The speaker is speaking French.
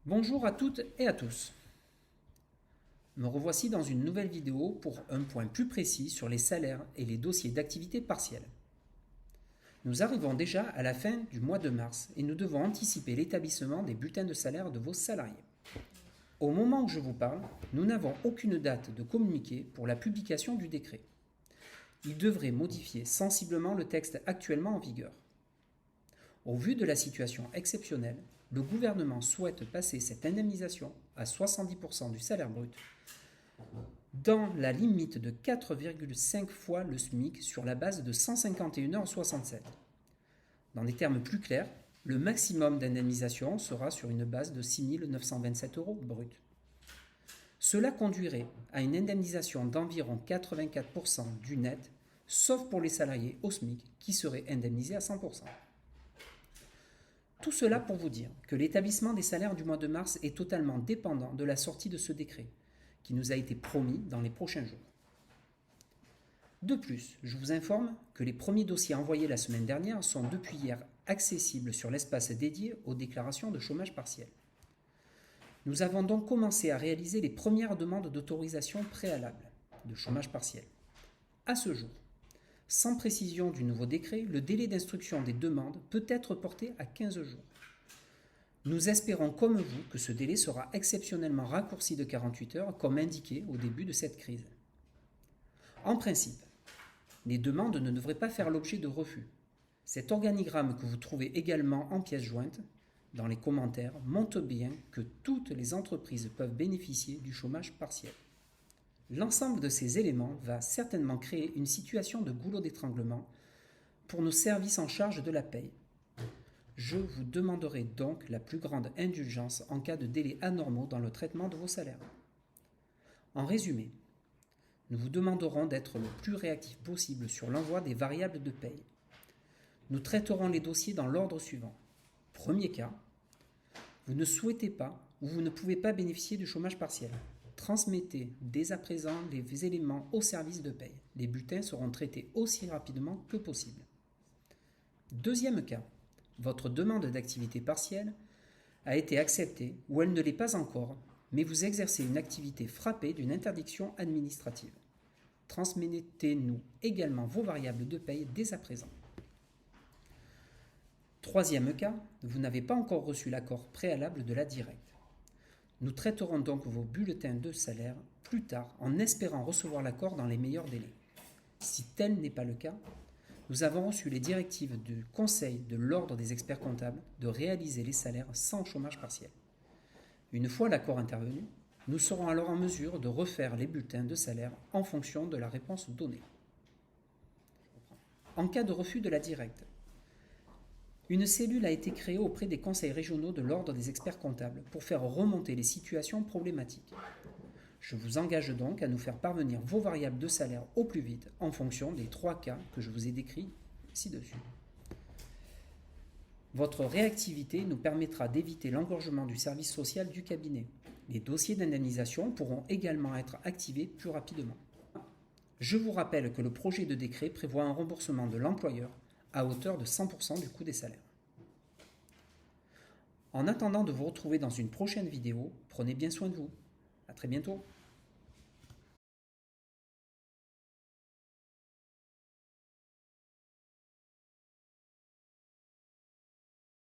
Bonjour à toutes et à tous. Me revoici dans une nouvelle vidéo pour un point plus précis sur les salaires et les dossiers d'activité partielle. Nous arrivons déjà à la fin du mois de mars et nous devons anticiper l'établissement des bulletins de salaire de vos salariés. Au moment où je vous parle, nous n'avons aucune date de communiqué pour la publication du décret. Il devrait modifier sensiblement le texte actuellement en vigueur. Au vu de la situation exceptionnelle, le gouvernement souhaite passer cette indemnisation à 70% du salaire brut dans la limite de 4,5 fois le SMIC sur la base de 151,67 h. Dans des termes plus clairs, le maximum d'indemnisation sera sur une base de 6 927 € brut. Cela conduirait à une indemnisation d'environ 84% du net, sauf pour les salariés au SMIC qui seraient indemnisés à 100%. Tout cela pour vous dire que l'établissement des salaires du mois de mars est totalement dépendant de la sortie de ce décret, qui nous a été promis dans les prochains jours. De plus, je vous informe que les premiers dossiers envoyés la semaine dernière sont depuis hier accessibles sur l'espace dédié aux déclarations de chômage partiel. Nous avons donc commencé à réaliser les premières demandes d'autorisation préalable de chômage partiel. À ce jour, sans précision du nouveau décret, le délai d'instruction des demandes peut être porté à 15 jours. Nous espérons comme vous que ce délai sera exceptionnellement raccourci de 48 heures comme indiqué au début de cette crise. En principe, les demandes ne devraient pas faire l'objet de refus. Cet organigramme que vous trouvez également en pièce jointe dans les commentaires montre bien que toutes les entreprises peuvent bénéficier du chômage partiel. L'ensemble de ces éléments va certainement créer une situation de goulot d'étranglement pour nos services en charge de la paye. Je vous demanderai donc la plus grande indulgence en cas de délais anormaux dans le traitement de vos salaires. En résumé, nous vous demanderons d'être le plus réactif possible sur l'envoi des variables de paye. Nous traiterons les dossiers dans l'ordre suivant. Premier cas, vous ne souhaitez pas ou vous ne pouvez pas bénéficier du chômage partiel. Transmettez dès à présent les éléments au service de paye. Les bulletins seront traités aussi rapidement que possible. Deuxième cas, votre demande d'activité partielle a été acceptée ou elle ne l'est pas encore, mais vous exercez une activité frappée d'une interdiction administrative. Transmettez-nous également vos variables de paye dès à présent. Troisième cas, vous n'avez pas encore reçu l'accord préalable de la directe. Nous traiterons donc vos bulletins de salaire plus tard en espérant recevoir l'accord dans les meilleurs délais. Si tel n'est pas le cas, nous avons reçu les directives du Conseil de l'Ordre des experts comptables de réaliser les salaires sans chômage partiel. Une fois l'accord intervenu, nous serons alors en mesure de refaire les bulletins de salaire en fonction de la réponse donnée. En cas de refus de la directe, une cellule a été créée auprès des conseils régionaux de l'Ordre des experts comptables pour faire remonter les situations problématiques. Je vous engage donc à nous faire parvenir vos variables de salaire au plus vite en fonction des 3 cas que je vous ai décrits ci-dessus. Votre réactivité nous permettra d'éviter l'engorgement du service social du cabinet. Les dossiers d'indemnisation pourront également être activés plus rapidement. Je vous rappelle que le projet de décret prévoit un remboursement de l'employeur à hauteur de 100% du coût des salaires. En attendant de vous retrouver dans une prochaine vidéo, prenez bien soin de vous. À très bientôt.